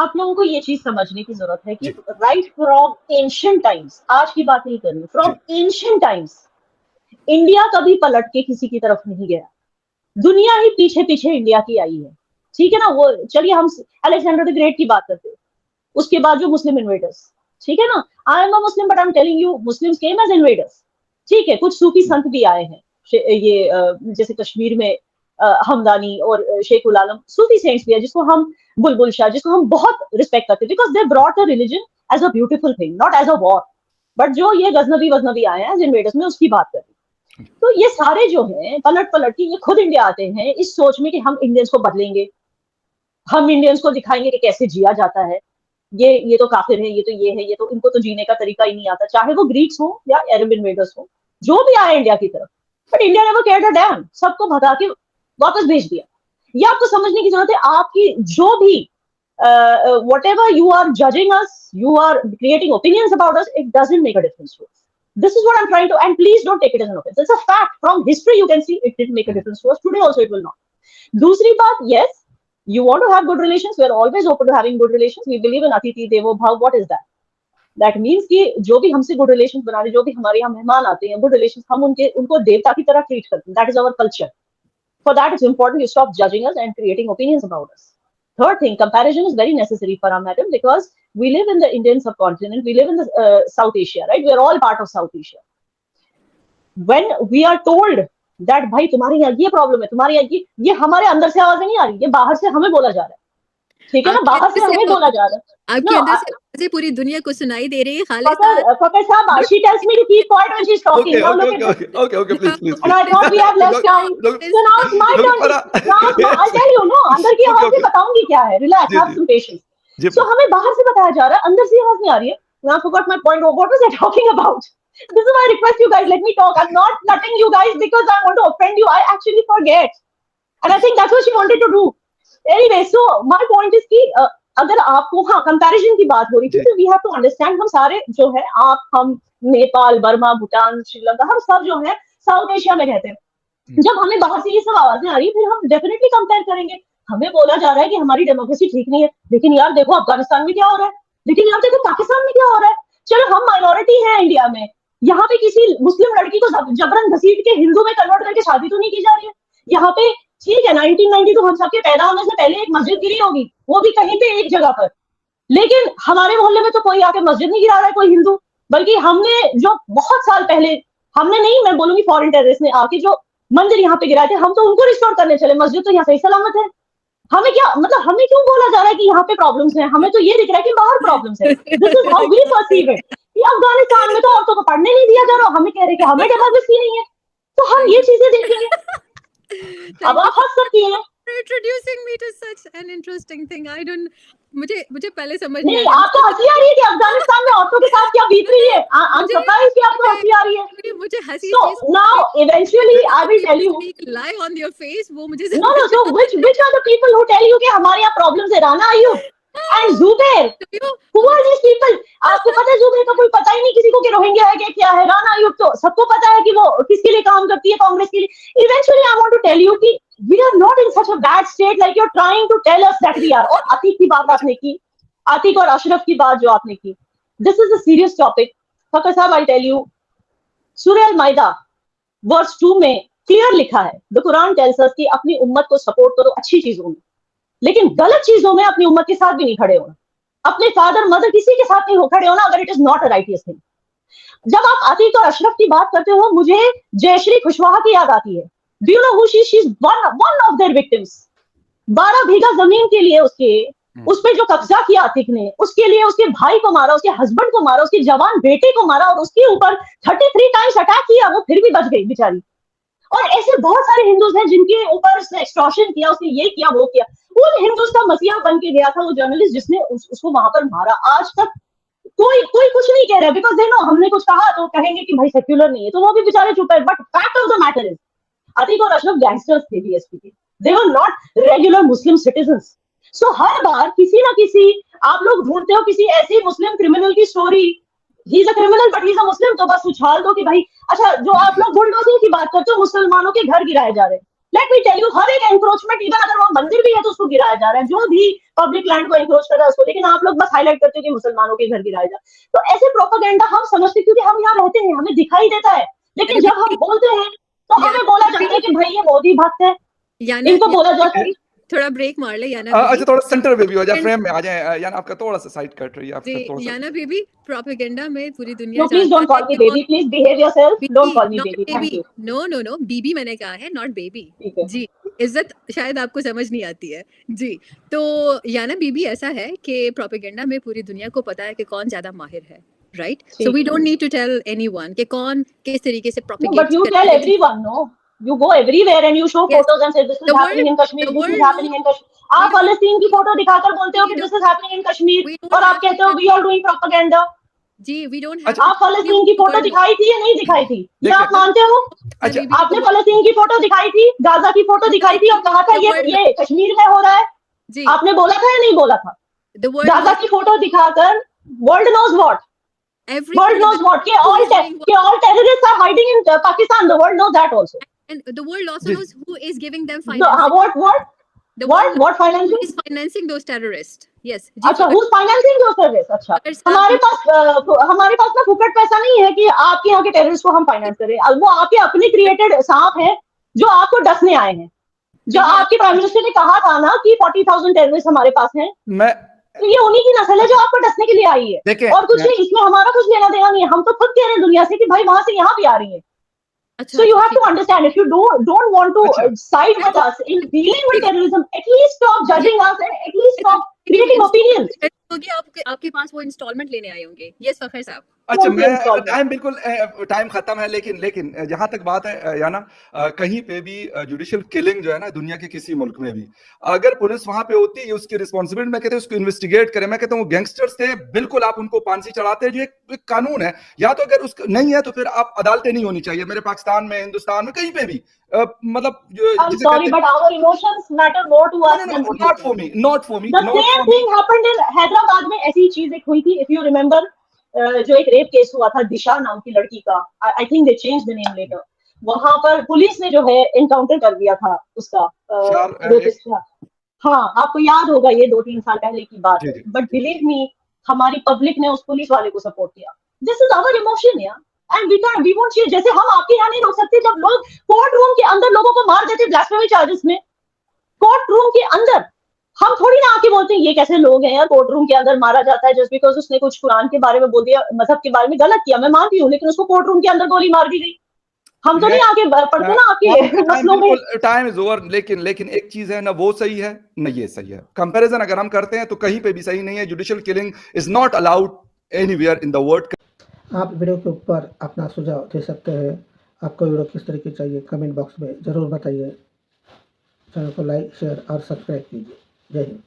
आप लोगों को ये चीज समझने की जरूरत है कि राइट फ्रॉम एंशिएंट टाइम्स, आज की बात नहीं करनी, फ्रॉम एंशिएंट टाइम्स इंडिया कभी पलट के किसी की तरफ नहीं गया, दुनिया ही पीछे पीछे इंडिया की आई है, ठीक है ना। वो चलिए हम अलेक्जेंडर द ग्रेट की बात करते हैं, उसके बाद जो मुस्लिम इन्वेडर्स, ठीक है ना। I am a Muslim but I am telling you Muslims came as invaders, ठीक है। कुछ सूफी संत भी आए हैं, ये जैसे कश्मीर में हमदानी और शेख उल आलम सूफी सेंट्स भी है, जिसको हम बुलबुल शाह, जिसको हम बहुत रिस्पेक्ट करते हैं, because they brought the religion as a beautiful thing, not as a war. But जो ये गजनबी वजनबी आए हैं एज इन्वेडर्स में, उसकी बात करें तो ये सारे जो हैं पलट पलट के ये खुद इंडिया आते हैं इस सोच में कि हम इंडियंस को बदलेंगे, हम इंडियंस को दिखाएंगे कि कैसे जिया जाता है। ये तो काफिर है, ये तो ये है, ये तो इनको तो जीने का तरीका ही नहीं आता, चाहे वो ग्रीक्स हो या अरब इन्वेडर्स हो, जो भी आए इंडिया की तरफ। But India never cared a damn, सबको भगा के वापस भेज दिया। ये आपको समझने की जरूरत है। आपकी जो भी whatever you are judging us, you are creating opinions about us, it doesn't make a difference to us. This is what I'm trying to, and please don't take it as an offense. It's a fact. From history you can see it didn't make a difference to us. Today also it will not. दूसरी बात, yes, you want to have good relations. We are always open to having good relations. We believe in Atiti Devo Bhav. What is that? That means कि जो भी हमसे good relations बना रहे, जो भी हमारे यहाँ मेहमान आते हैं, good relations, हम उनको देवता की तरह treat करते हैं. That is our culture. For that, it's important you stop judging us and creating opinions about us. Third thing, comparison is very necessary for our madam, because we live in the Indian subcontinent, we live in the South Asia, right? We are all part of South Asia. When we are told that भाई तुम्हारे यहाँ ये problem है, तुम्हारे यहाँ ये हमारे अंदर से आवाजें नहीं आ रही, ये बाहर से हमें बोला जा रहा है, ठीक है ना, बाहर से हमें बोला जा रहा है। आपके अंदर से आवाजें पूरी दुनिया को सुनाई दे रही है। फकर साहब, she tells me to keep quiet when she's talking. Okay, please. And I thought we have less time. So now it's my turn. Now I'll tell you, no, अंदर की आवाज में बताऊंगी क्या है. Relax, have some patience. So हमें बाहर से बताया जा रहा है, अंदर से आवाज नहीं आ रही है. Now I forgot my point. What was I talking about? This is why I request you guys, let me talk. I'm not cutting you guys because I want to offend you. I actually forget. And I think that's what she wanted to do. Anyway, so my point is कि अगर आपको, हाँ, comparison की बात हो रही थी, तो वी हैव टू अंडरस्टैंड, हम सारे जो है, हम नेपाल, बर्मा, भूटान, श्रीलंका, हम सब जो है साउथ एशिया में रहते हैं। जब हमें बाहर से ये सब आवाजें आ रही है, फिर हम डेफिनेटली कंपेयर करेंगे। हमें बोला जा रहा है कि हमारी डेमोक्रेसी ठीक नहीं है, लेकिन यार देखो अफगानिस्तान में क्या हो रहा है, लेकिन यार देखो पाकिस्तान में क्या हो रहा है। चलो हम माइनॉरिटी है इंडिया में, यहाँ पे किसी मुस्लिम लड़की को जबरन घसीट के हिंदू में कन्वर्ट करके शादी तो नहीं की जा रही है। यहाँ पे ठीक है 1992 तो हम सबके पैदा होने से पहले एक मस्जिद गिरी होगी, वो भी कहीं पे एक जगह पर, लेकिन हमारे मोहल्ले में तो कोई आके मस्जिद नहीं गिरा रहा है, कोई हिंदू। बल्कि हमने जो बहुत साल पहले, हमने नहीं, मैं बोलूंगी फॉरेन टेररिस्ट ने आके जो मंदिर यहाँ पे गिराए थे, हम तो उनको रिस्टोर करने चले, मस्जिद तो यहाँ सही सलामत है। हमें क्या मतलब, हमें क्यों बोला जा रहा है कि यहाँ पे प्रॉब्लम्स हैं? हमें तो ये दिख रहा है कि बाहर प्रॉब्लम्स है। This is how we perceive it. Afghanistan में तो औरतों को पढ़ने नहीं दिया जा रहा, हमें कह रहे कि हमें डेमोक्रेसी नहीं है, तो हम ये चीजें देखेंगे। अब आप हंस सकती हैं। Introducing me to such an interesting thing. I don't, मुझे पहले समझ नहीं, आपको हंसी आ रही है कि अफगानिस्तान में औरतों के साथ क्या बीत रही है? I'm surprised कि आपको हंसी आ रही है। मुझे हंसी। So now eventually I will tell you. Lie on your face, वो मुझे। No. So which are the people who tell you कि हमारे यहाँ problems है? Rana Ayub and Zubair. Who are these people? आपको पता है जुबैर का कोई पता ही नहीं किसी को कि रोहिंग्या है कि क्या है। राना आयुब तो सबको पता है कि वो किसके लिए काम करती है, कांग्रेस के लिए। Eventually I want to tell you कि we are not in such a bad state like you're trying to tell us that we are. और अतीक की बात आपने की, अतीक और अशरफ की बात जो आपने की, this is a serious topic. फकर साहब, I'll tell you, सूरह अल-माइदा वर्स 2 में क्लियर लिखा है, the Quran tells us कि अपनी उम्मत को सपोर्ट करो अच्छी चीजों में, लेकिन गलत चीजों में अपनी उम्मत के साथ भी नहीं खड़े होना, अपने फादर मदर किसी के साथ नहीं खड़े होना अगर it is not a righteous thing. जब आप अतीक और अशरफ की बात करते हो, मुझे जयश्री खुशवाहा की याद आती है। Do you know who she is? One of their victims. 12 बीघा जमीन के लिए उस पे जो कब्जा किया अतीक ने, उसके लिए उसके भाई को मारा, उसके हस्बैंड को मारा, उसके जवान बेटे को मारा, और उसके ऊपर 33 टाइम्स अटैक किया, वो फिर भी बच गई बेचारी। और ऐसे बहुत सारे हिंदूज हैं जिनके ऊपर उसने एक्सटॉर्शन किया, उसने ये किया वो किया। उन हिंदूज का मसीहा बन के गया था वो जर्नलिस्ट जिसने उसको वहां पर मारा। आज तक कोई कुछ नहीं कह रहा, बिकॉज दे नो हमने कुछ कहा तो कहेंगे कि भाई सेक्युलर नहीं है, तो वो भी बेचारे चुप है। But fact of the matter is Atiq और अशरफ गैंगस्टर्स थे बीएसपी के, they were not regular Muslim citizens. So हर बार किसी ना किसी आप लोग ढूंढते हो किसी ऐसी मुस्लिम क्रिमिनल की story, he is a criminal but he is a Muslim, तो बस उछाल दो कि भाई अच्छा, जो आप लोग बुलडोजिंग की बात करते हो, मुसलमानों के घर गिराए जा रहे हैं, लेट मी टेल यू, हर एक एंक्रोचमेंट, इवन अगर वहाँ मंदिर भी है तो उसको गिराया जा रहा है, जो भी पब्लिक लैंड को एंक्रोच कर रहा है उसको, लेकिन आप लोग बस हाईलाइट करते हो कि मुसलमानों के घर गिराया जा। तो ऐसे प्रोपेगेंडा हम समझते हैं क्योंकि हम यहाँ रहते हैं, हमें दिखाई देता है, लेकिन याना जब हम बेबी, बोलते हैं तो हमें बोला जाता है कि भाई ये मोदी भक्त है, याना इनको बोला याना जाता है। बेबी, थोड़ा ब्रेक मार ले याना अच्छा बेबी। थोड़ा सेंटर पे भी हो जाए, And फ्रेम में आ जाए, यानी आपका थोड़ा सा साइड कट रही है आपका जी, थोड़ा सा। याना बेबी, प्रोपेगेंडा में पूरी दुनिया नो प्लीज जानता डोंट है कॉल मी कि बेबी, कौन please behave yourself, don't baby, call me not baby, baby, thank you. No no no, बीबी मैंने कहा है, नॉट बेबी। ठीक है, जी, इज्जत शायद आपको समझ नहीं आती है। जी, तो याना बीबी ऐसा है कि प्रोपेगेंडा में पूरी दुनिया को पता है कि कौन ज्यादा माहिर है, राइट? सो ठीक वी है। Don't need to tell anyone कि कौन किस तरीके से No, but प्रोपेगेट you कर tell रहा है कि everyone, no? You go everywhere and you show yes, photos and say this is the happening in world Kashmir, the this is world happening knows in Kashmir. we आप don't फलस्तीन की photo दिखाकर बोलते हो we कि don't this is happening in Kashmir, we don't और आप have to कहते हो tell we are doing propaganda. जी, we don't have अच्छा to आप tell फलस्तीन anyone की to फोटो कर लो। दिखाई थी या नहीं दिखाई थी, ये देखिए आप मानते हो? याना अच्छा बीबी, आपने the फलस्तीन की फोटो दिखाई थी, गाजा की फोटो दिखाई थी और कहा था the world ये कश्मीर में हो रहा है, जी, आपने बोला था या नहीं बोला था? the world गाजा knows की फोटो दिखाकर world knows what, everyone world in the knows what, who is doing what, कि all terrorists are hiding in Pakistan, the world knows that also. and the world also जी knows who is giving them The, financing. The world knows what who financing? is financing those terrorists. Yes, जी अच्छा, फकर who's financing those terrorists? अच्छा, फकर साहब हमारे पास ना फुकट पैसा नहीं है कि आपके यहाँ के टेररिस्ट को हम फाइनेंस करें, वो आपके अपने क्रिएटेड सांप हैं जो आपको डसने आए हैं। जो बेबी आपके प्राइम मिनिस्टर ने कहा था ना कि 40,000 टेररिस्ट हमारे पास हैं, मैं तो ये उन्हीं की नस्ल है जो आपको डसने के लिए आई है, देखें और कुछ नहीं, इसमें हमारा कुछ लेना देना नहीं है। हम तो खुद कह रहे हैं दुनिया से कि भाई वहां से यहाँ भी आ रही है। अच्छा So you अच्छा have to ठीक understand, if you don't want to अच्छा side with us in dealing with terrorism, at least stop judging us and at least stop creating opinions. होगी आपके पास वो इंस्टॉलमेंट लेने आए होंगे। यस फकर साहब। अच्छा कौन सी मैं installment? टाइम बिल्कुल टाइम खत्म है, लेकिन जहां तक बात है या ना कहीं पे भी जुडिशियल किलिंग जो है ना दुनिया के किसी मुल्क में भी अगर पुलिस वहां पे होती है उसकी रिस्पॉन्सिबिलिटी, मैं कहता हूं उसको इन्वेस्टिगेट करें। मैं कहता हूं गैंगस्टर्स थे, बिल्कुल आप उनको फांसी चढ़ाते हैं, जो एक कानून है, या तो अगर उसका नहीं है तो फिर आप अदालतें नहीं होनी चाहिए मेरे पाकिस्तान में, हिंदुस्तान में, कहीं पे भी मतलब I'm जिसे sorry, कहते but our emotions matter more to us than what you not think. For me, not for me, The not same for me. thing happened in Hyderabad में, ऐसी चीज एक हुई थी, if you remember, जो एक रेप केस हुआ था दिशा नाम की लड़की का, I think they changed the name later. वहां पर पुलिस ने जो है एनकाउंटर कर दिया था उसका रेपिस्ट का। हाँ, आपको याद होगा, ये 2-3 साल पहले की बात है, जी बट बिलीव मी, हमारी पब्लिक ने उस पुलिस वाले को सपोर्ट किया। दिस इज आवर इमोशन यार, एंड वी वोंट चेंज। जैसे हम आपके यहाँ नहीं रोक सकते जब लोग कोर्ट रूम के अंदर लोगों को मार देते ब्लास्फेमी चार्जेस में, कोर्ट रूम के अंदर। हम थोड़ी ना आके बोलते हैं ये कैसे लोग हैं यार, कोर्ट रूम के अंदर मारा जाता है जस्ट बिकॉज उसने कुछ कुरान के बारे में बोल दिया, मजहब के बारे में गलत किया, मैं मानती हूँ, लेकिन उसको कोर्ट रूम के अंदर गोली मार दी गई। हम तो नहीं आके पढ़ते ना आपके मसलों में। टाइम इज ओवर, लेकिन एक चीज है ना, वो सही है ना ये सही है। कंपैरिजन अगर हम करते हैं तो कहीं पे भी सही नहीं है। Judicial killing is not allowed anywhere in the world. आप वीडियो के ऊपर अपना सुझाव दे सकते हैं। आपको वीडियो किस तरीके की चाहिए कमेंट बॉक्स में ज़रूर बताइए। चैनल को लाइक शेयर और सब्सक्राइब कीजिए। जय हिंद।